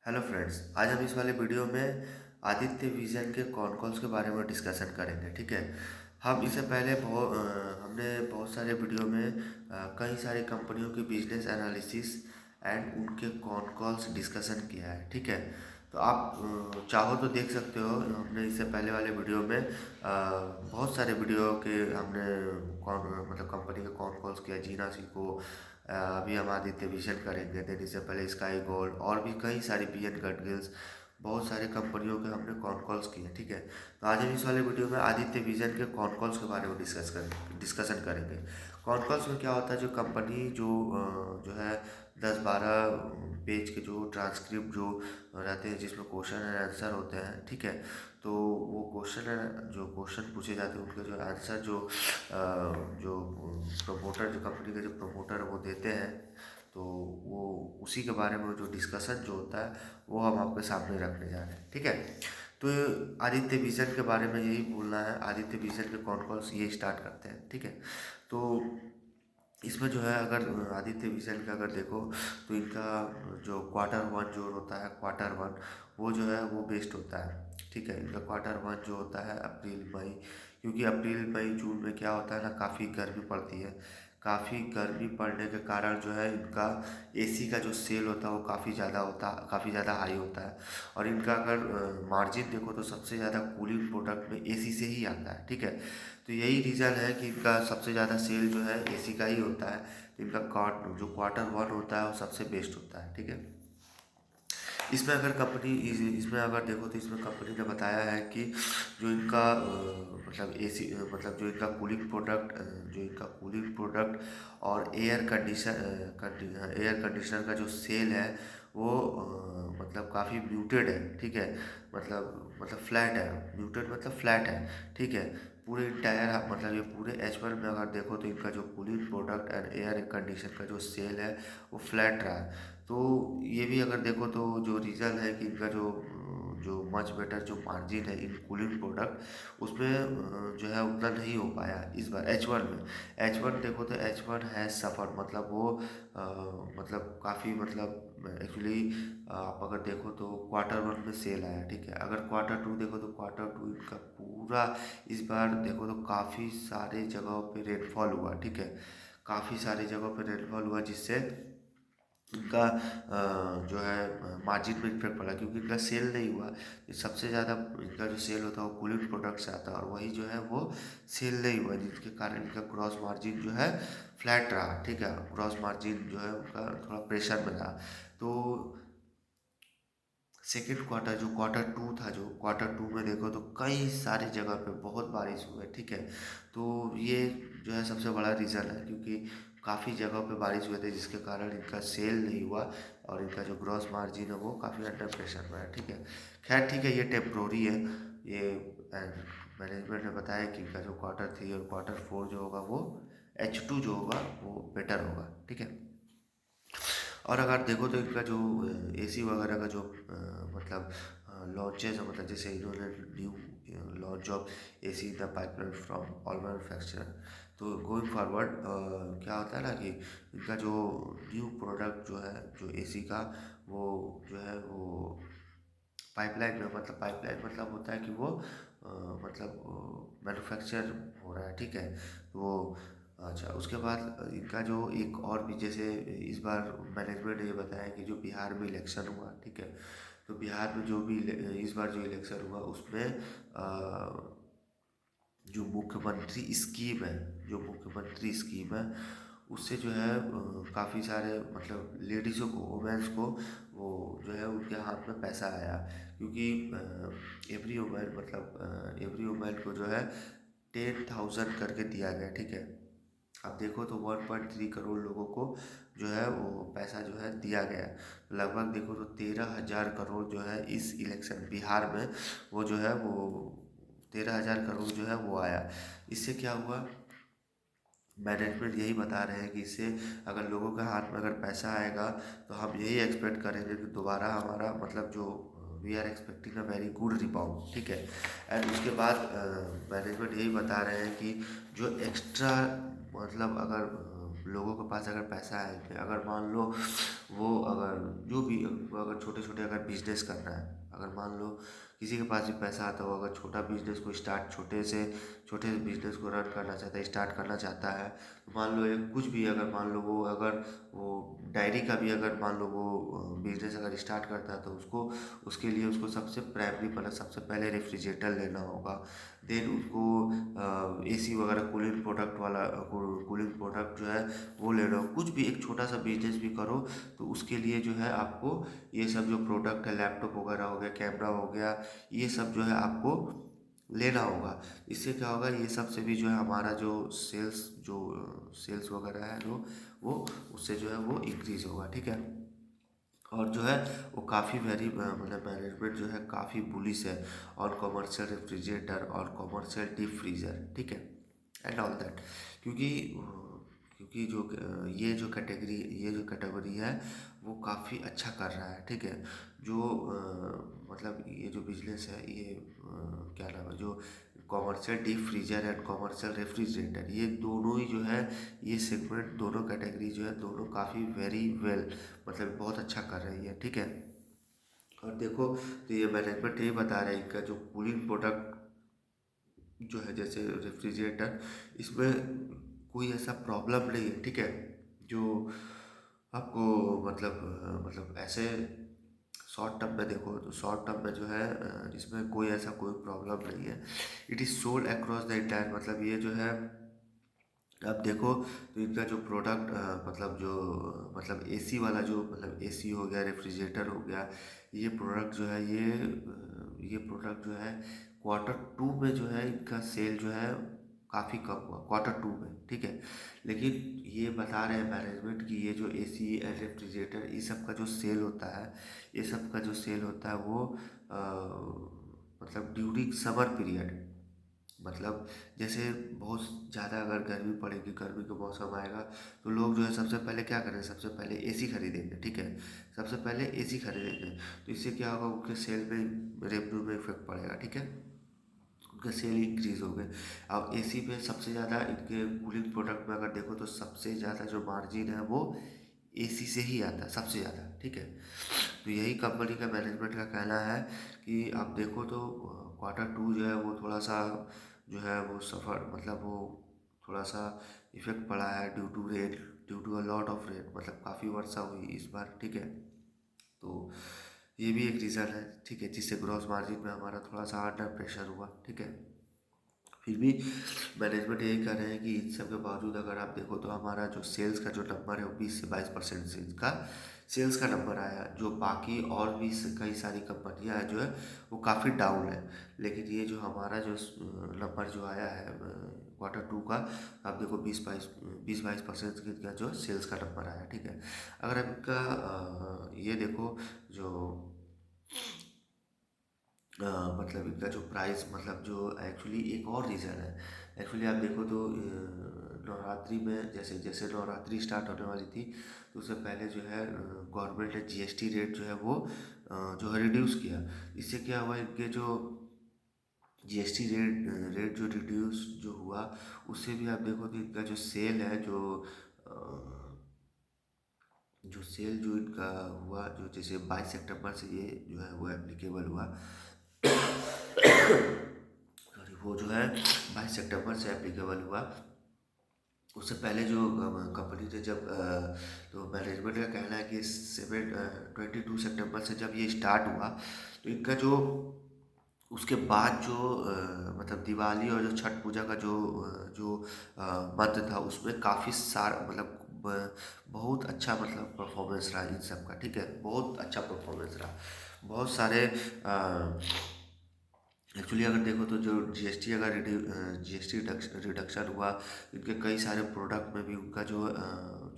Hello friends, आज हम इस वाले वीडियो में आदित्य विजन के कॉन्कॉल्स के बारे में डिस्कशन करेंगे। ठीक है। हम इससे पहले हमने बहुत सारे वीडियो में कई सारी कंपनियों के बिजनेस एनालिसिस एंड उनके कॉन्कॉल्स डिस्कशन किया है। ठीक है। तो आप चाहो तो देख सकते हो। हमने इससे पहले वाले वीडियो में बहुत सारे वीडियो के हमने मतलब कंपनी के कॉन्कॉल्स किया। जीना सी को अभी हम आदित्य विजन करेंगे। देन इससे पहले स्काई गोल्ड और भी कई सारी पीएन गडगिल्स, बहुत सारे कंपनियों के हमने कॉन कॉल्स किए। ठीक है। तो आज हम इस वाले वीडियो में आदित्य विजन के कॉन कॉल्स के बारे में डिस्कशन करेंगे। कॉन कॉल्स में क्या होता है, जो कंपनी जो है 10-12 पेज के जो ट्रांसक्रिप्ट जो रहते हैं, जिसमें क्वेश्चन एंड आंसर होते हैं। ठीक है। तो वो क्वेश्चन पूछे जाते हैं, उनके जो आंसर जो प्रमोटर, जो कंपनी के जो प्रमोटर वो देते हैं, तो वो उसी के बारे में जो डिस्कशन जो होता है वो हम आपके सामने रखने जा रहे हैं। ठीक है। तो आदित्य विजन के बारे में यही बोलना है। आदित्य विजन के कौन कौन ये स्टार्ट करते हैं। ठीक है। तो इसमें जो है, अगर आदित्य विजन का अगर देखो तो इनका जो Q1 जो होता है, Q1 वो जो है वो बेस्ट होता है। ठीक है। इनका Q1 जो होता है अप्रैल मई, क्योंकि अप्रैल मई जून में क्या होता है ना, काफ़ी गर्मी पड़ती है। काफ़ी गर्मी पड़ने के कारण जो है इनका एसी का जो सेल होता है वो काफ़ी ज़्यादा हाई होता है। और इनका अगर मार्जिन देखो तो सबसे ज़्यादा कूलिंग प्रोडक्ट में एसी से ही आता है। ठीक है। तो यही रीज़न है कि इनका सबसे ज़्यादा सेल जो है एसी का ही होता है। तो इनका जो Q1 होता है वो सबसे बेस्ट होता है। ठीक है। इसमें अगर देखो तो इसमें कंपनी ने बताया है कि जो इनका मतलब एसी मतलब जो इनका कूलिंग प्रोडक्ट और एयर कंडीशनर का जो सेल है वो मतलब काफ़ी म्यूटेड है। ठीक है। मतलब फ्लैट है। म्यूटेड मतलब फ्लैट है। ठीक है। पूरे इंटायर मतलब ये पूरे H1 में अगर देखो तो इनका जो cooling product and air condition का जो सेल है वो फ्लैट रहा है। तो ये भी अगर देखो तो जो रीज़न है कि इनका जो मच बेटर जो मार्जिन है इन कूलिंग प्रोडक्ट, उसमें जो है उतना नहीं हो पाया इस बार H1 में। H1 देखो तो H1 है सफ़र, मतलब वो मतलब काफ़ी मतलब एक्चुअली आप अगर देखो तो Q1 में सेल आया। ठीक है। अगर Q2 देखो तो Q2 इनका पूरा इस बार देखो तो काफ़ी सारे जगहों पे रेनफॉल हुआ। ठीक है। काफ़ी सारी जगहों पे रेनफॉल हुआ, जिससे इनका जो है मार्जिन में इफेक्ट पड़ा, क्योंकि इनका सेल नहीं हुआ। सबसे ज़्यादा इनका जो सेल होता है वो कूलिंग प्रोडक्ट से आता है, और वही जो है वो सेल नहीं हुआ, जिसके कारण इनका ग्रॉस मार्जिन जो है फ्लैट रहा। ठीक है। ग्रॉस मार्जिन जो है उनका थोड़ा प्रेशर में रहा। तो सेकेंड क्वार्टर जो Q2 था, जो Q2 में देखो तो कई सारी जगह पे बहुत बारिश हुई है। ठीक है। तो ये जो है सबसे बड़ा रीज़न है, क्योंकि काफ़ी जगह पे बारिश हुए थे, जिसके कारण इनका सेल नहीं हुआ और इनका जो ग्रॉस मार्जिन है वो काफ़ी अंडर प्रेशर में है। ठीक है। खैर ठीक है, ये टेम्प्रोरी है। ये मैनेजमेंट ने बताया कि इनका जो Q3 और Q4 जो होगा वो H2 जो होगा वो बेटर होगा। ठीक है। और अगर देखो तो इनका जो एसी वगैरह का जो मतलब लॉन्चेस है, मतलब जैसे इन्होंने new launch of AC the pipeline from all manufacturer. तो गोइंग फॉरवर्ड क्या होता है ना कि इनका जो न्यू प्रोडक्ट जो है, जो एसी का, वो जो है वो पाइपलाइन मतलब होता है कि वो मतलब मैन्युफैक्चर हो रहा है। ठीक है। वो अच्छा, उसके बाद इनका जो एक और भी, जैसे इस बार मैनेजमेंट ने ये बताया कि जो बिहार में इलेक्शन हुआ। ठीक है। तो बिहार में इस बार जो इलेक्शन हुआ उसमें जो मुख्यमंत्री स्कीम है, उससे जो है काफ़ी सारे मतलब लेडीज़ों को, वुमेन्स को, वो जो है उनके हाथ में पैसा आया। क्योंकि एवरी वुमेन को जो है 10,000 करके दिया गया। ठीक है। अब देखो तो 1.3 करोड़ लोगों को जो है वो पैसा जो है दिया गया। लगभग देखो तो 13,000 करोड़ जो है इस इलेक्शन बिहार में, वो जो है वो 13,000 करोड़ जो है वो आया। इससे क्या हुआ, मैनेजमेंट यही बता रहे हैं कि इससे अगर लोगों के हाथ में अगर पैसा आएगा तो हम यही एक्सपेक्ट करेंगे कि दोबारा हमारा मतलब जो we are expecting a very good rebound. ठीक है। एंड उसके बाद मैनेजमेंट यही बता रहे हैं कि जो एक्स्ट्रा मतलब अगर लोगों के पास अगर पैसा आएंगे, अगर मान लो वो अगर जो भी अगर छोटे छोटे अगर बिजनेस कर रहा है, अगर मान लो किसी के पास भी पैसा आता हो, अगर छोटा बिजनेस को स्टार्ट छोटे बिजनेस को रन करना चाहता है, स्टार्ट करना चाहता है, तो मान लो एक कुछ भी अगर मान लो वो अगर वो डायरी का भी अगर मान लो वो बिजनेस अगर स्टार्ट करता है, तो उसके लिए उसको सबसे प्राइमरी मतलब सबसे पहले रेफ्रिजरेटर लेना होगा। देन उसको एसी वगैरह कूलिंग प्रोडक्ट वाला कूलिंग प्रोडक्ट जो है वो लेना हो। कुछ भी एक छोटा सा बिजनेस भी करो तो उसके लिए जो है आपको ये सब जो प्रोडक्ट है, लैपटॉप वगैरह हो गया, कैमरा हो गया, ये सब जो है आपको लेना होगा। इससे क्या होगा, ये सब से भी जो है हमारा जो सेल्स वगैरह है जो वो उससे जो है वो इंक्रीज होगा, ठीक है। और जो है वो काफ़ी वेरी मतलब मैनेजमेंट जो है काफ़ी बुलिश है और कॉमर्शियल रेफ्रिजरेटर और कॉमर्शियल डीप फ्रीजर, ठीक है, एंड ऑल दैट। क्योंकि क्योंकि ये जो कैटेगरी है वो काफ़ी अच्छा कर रहा है, ठीक है। जो मतलब ये जो बिजनेस है ये क्या नाम है, जो commercial deep freezer and commercial refrigerator, ये दोनों ही जो है ये सेगमेंट दोनों कैटेगरी जो है दोनों काफ़ी वेरी वेल मतलब बहुत अच्छा कर रही है, ठीक है। और देखो तो ये मैनेजमेंट यही बता रहे हैं, इनका जो कूलिंग प्रोडक्ट जो है जैसे रेफ्रिजरेटर, इसमें कोई ऐसा प्रॉब्लम नहीं है, ठीक है, जो आपको मतलब ऐसे शॉर्ट टर्म में देखो तो शॉर्ट टर्म में जो है इसमें कोई ऐसा कोई प्रॉब्लम नहीं है। It is sold across the entire, मतलब ये जो है अब देखो तो इनका जो प्रोडक्ट मतलब एसी वाला जो मतलब एसी हो गया, रेफ्रिजरेटर हो गया, ये प्रोडक्ट जो है ये प्रोडक्ट जो है Q2 में जो है इनका सेल जो है काफ़ी कम हुआ Q2 में, ठीक है। लेकिन ये बता रहे हैं मैनेजमेंट कि ये जो एसी एंड रेफ्रिजरेटर ये सब का जो सेल होता है, ये सब का जो सेल होता है वो अ, मतलब ड्यूरिंग समर पीरियड, मतलब जैसे बहुत ज़्यादा अगर गर्मी पड़ेगी, गर्मी का मौसम आएगा, तो लोग जो है सबसे पहले क्या करें, सबसे पहले एसी खरीदेंगे, ठीक है, सबसे पहले एसी खरीदेंगे। तो इससे क्या होगा, उनके सेल में रेवेन्यू में इफेक्ट पड़ेगा, ठीक है, उनका सेल इंक्रीज हो गए। अब एसी पे सबसे ज़्यादा इनके कूलिंग प्रोडक्ट में अगर देखो तो सबसे ज़्यादा जो मार्जिन है वो एसी से ही आता है सबसे ज़्यादा, ठीक है। तो यही कंपनी का मैनेजमेंट का कहना है कि आप देखो तो Q2 जो है वो थोड़ा सा जो है वो सफ़र मतलब वो थोड़ा सा इफेक्ट पड़ा है due to a lot of rain, मतलब काफ़ी वर्षा हुई इस बार, ठीक है। तो ये भी एक रीज़न है, ठीक है, जिससे ग्रॉस मार्जिन में हमारा थोड़ा सा अंडर प्रेशर हुआ, ठीक है। फिर भी मैनेजमेंट यही कह रहे हैं कि इन सब के बावजूद अगर आप देखो तो हमारा जो सेल्स का जो नंबर है वो 20 से 22% सेल्स का नंबर आया, जो बाकी और भी कई सारी कंपनियां हैं जो है वो काफ़ी डाउन है। लेकिन ये जो हमारा जो नंबर जो आया है Q2 का, आप देखो 20-22% का जो सेल्स का नंबर आया, ठीक है। अगर आप इनका ये देखो जो मतलब इनका जो प्राइस मतलब जो एक्चुअली एक और रीज़न है, एक्चुअली आप देखो तो नवरात्रि में जैसे जैसे नवरात्रि स्टार्ट होने वाली थी, तो उससे पहले जो है गवर्नमेंट ने जीएसटी रेट जो है वो जो है रिड्यूस किया। इससे क्या हुआ, इनके जो जीएसटी रेट जो रिड्यूस जो हुआ, उससे भी आप देखो तो इनका जो सेल है जो सेल जो इनका हुआ, जो जैसे 22 सितंबर से ये जो है वो एप्लीकेबल हुआ, सॉरी, वो जो है 22 सितंबर से एप्लीकेबल हुआ। उससे पहले जो कंपनी ने जब तो मैनेजमेंट का कहना है कि 22 सितंबर से जब ये स्टार्ट हुआ, तो इनका जो उसके बाद जो मतलब दिवाली और जो छठ पूजा का जो मंथ था उसमें काफ़ी सारा मतलब बहुत अच्छा मतलब परफॉर्मेंस रहा इन सब का, ठीक है, बहुत अच्छा परफॉर्मेंस रहा। बहुत सारे एक्चुअली अगर देखो तो जो जीएसटी अगर जीएसटी रिडक्शन हुआ, इनके कई सारे प्रोडक्ट में भी उनका जो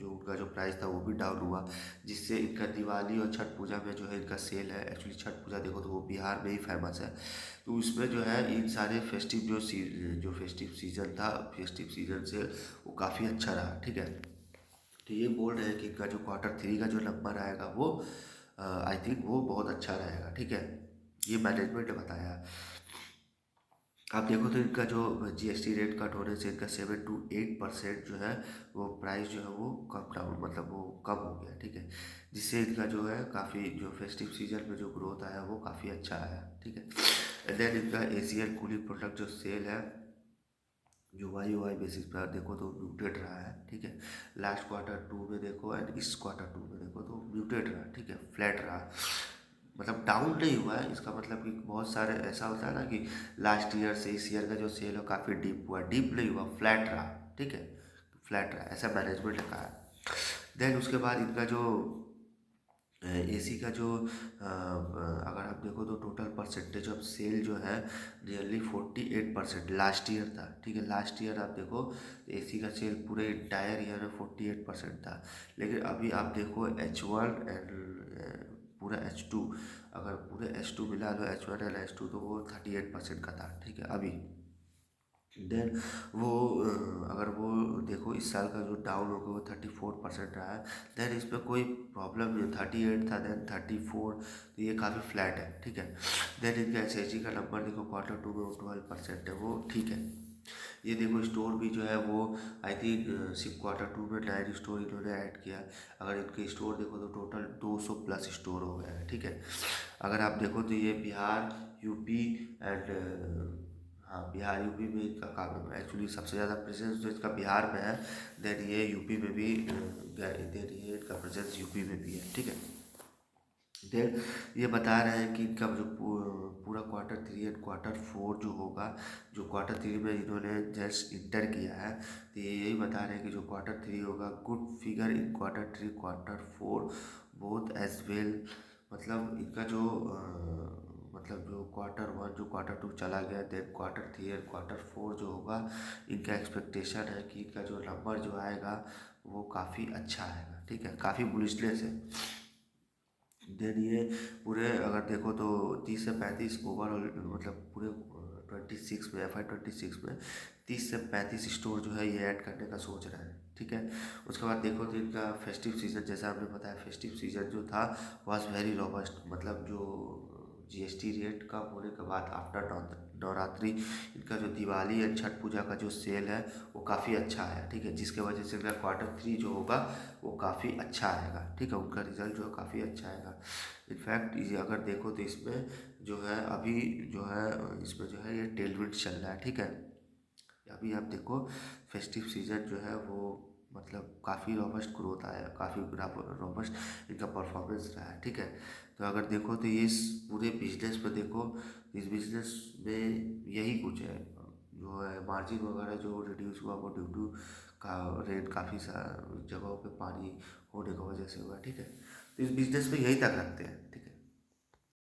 उनका जो प्राइस था वो भी डाउन हुआ, जिससे इनका दिवाली और छठ पूजा में जो है इनका सेल है, एक्चुअली छठ पूजा देखो तो वो बिहार में ही फेमस है, तो उसमें जो है इन सारे फेस्टिव सीजन था, फेस्टिव सीजन से वो काफ़ी अच्छा रहा, ठीक है। तो ये बोल रहे हैं कि इनका जो Q3 का जो नंबर आएगा वो आई थिंक वो बहुत अच्छा रहेगा, ठीक है, ये मैनेजमेंट ने बताया। आप देखो तो इनका जो जीएसटी रेट कट होने से इनका 7 to 8% जो है वो प्राइस जो है वो कम डाउन मतलब वो कम हो गया, ठीक है। जिससे इनका जो है काफ़ी जो फेस्टिव सीजन में जो ग्रोथ आया वो काफ़ी अच्छा आया, ठीक है। एंड देन इनका एशियन कूलिंग प्रोडक्ट जो सेल है जो वाई वाई बेसिस पर देखो तो म्यूटेड रहा है, ठीक है। लास्ट क्वार्टर 2 में देखो एंड इस क्वार्टर 2 में देखो तो म्यूटेड रहा, ठीक है, फ्लैट रहा, मतलब डाउन नहीं हुआ है। इसका मतलब कि बहुत सारे ऐसा होता है ना कि लास्ट ईयर से इस ईयर का जो सेल है काफ़ी डीप हुआ, डीप नहीं हुआ, फ्लैट रहा, ठीक है, फ्लैट रहा, ऐसा मैनेजमेंट ने कहा है। देन उसके बाद इनका जो एसी का जो अगर आप देखो तो टोटल परसेंटेज ऑफ सेल जो है नियरली 48% लास्ट ईयर था, ठीक है। लास्ट ईयर आप देखो एसी का सेल पूरे इंटायर ईयर में 48% था, लेकिन अभी आप देखो H1 एंड पूरा H2, अगर पूरे H2 मिला लो H1 एंड H2 तो वो 38% का था, ठीक है अभी। देन वो अगर वो देखो इस साल का जो डाउन होगा वो 34% रहा है। देन इस पर कोई प्रॉब्लम नहीं, 38 था देन 34, तो ये काफ़ी फ्लैट है, ठीक है। देन इनका एस का नंबर देखो क्वार्टर 2 में वो 12% है, वो ठीक है। ये देखो स्टोर भी जो है वो आई थिंक सिर्फ क्वार्टर 2 में 9 स्टोर इन्होंने ऐड किया। अगर इनके स्टोर देखो तो टोटल 200 प्लस स्टोर हो गए हैं, ठीक है। अगर आप देखो तो ये बिहार, यूपी एंड हाँ बिहार यूपी में इनका काम एक्चुअली सबसे ज़्यादा प्रेजेंस जो इसका बिहार में है। देन ये यूपी में भी देन ये इनका प्रेजेंस यूपी में भी है, ठीक है। देन ये बता रहे हैं कि इनका जो पूरा क्वार्टर 3 एंड क्वार्टर 4 जो होगा, जो क्वार्टर 3 में इन्होंने जस्ट इंटर किया है, तो ये यही बता रहे हैं कि जो क्वार्टर 3 होगा good figure in quarter 3 quarter 4 both as well. मतलब इनका जो मतलब जो क्वार्टर 1 जो क्वार्टर 2 चला गया, देन क्वार्टर 3 एंड क्वार्टर 4 जो होगा, इनका एक्सपेक्टेशन है कि इनका जो नंबर जो आएगा वो काफ़ी अच्छा आएगा, ठीक है, काफ़ी बुलिशनेस है। देन ये पूरे अगर देखो तो 30 से 35 ओवरऑल मतलब पूरे 26 में FY 26 में 30 से 35 स्टोर जो है ये ऐड करने का सोच रहा है, ठीक है। उसके बाद देखो तो इनका फेस्टिव सीज़न जैसा हमने बताया, फेस्टिव सीज़न जो था वॉज वेरी रोबस्ट, मतलब जो जीएसटी रेट कम होने के बाद आफ्टर नवरात्रि इनका जो दिवाली एंड छठ पूजा का जो सेल है वो काफ़ी अच्छा आया, ठीक है। जिसके वजह से इनका क्वार्टर 3 जो होगा वो काफ़ी अच्छा आएगा, ठीक है, उनका रिजल्ट जो है काफ़ी अच्छा आएगा। इनफैक्ट ये अगर देखो तो इसमें जो है अभी जो है इसमें जो है ये टेलविंड चल रहा है, ठीक है। अभी आप देखो फेस्टिव सीजन जो है वो मतलब काफ़ी रॉबस्ट ग्रोथ आया, काफ़ी रॉबस्ट इनका परफॉर्मेंस रहा है, ठीक है। तो अगर देखो तो ये इस पूरे बिजनेस में देखो, इस बिजनेस में यही कुछ है जो है मार्जिन वगैरह जो रिड्यूस हुआ वो ड्यू टू का रेट काफ़ी जगहों पे पानी होने की वजह से हुआ, ठीक है। तो इस बिजनेस में यही तक रखते हैं, ठीक है।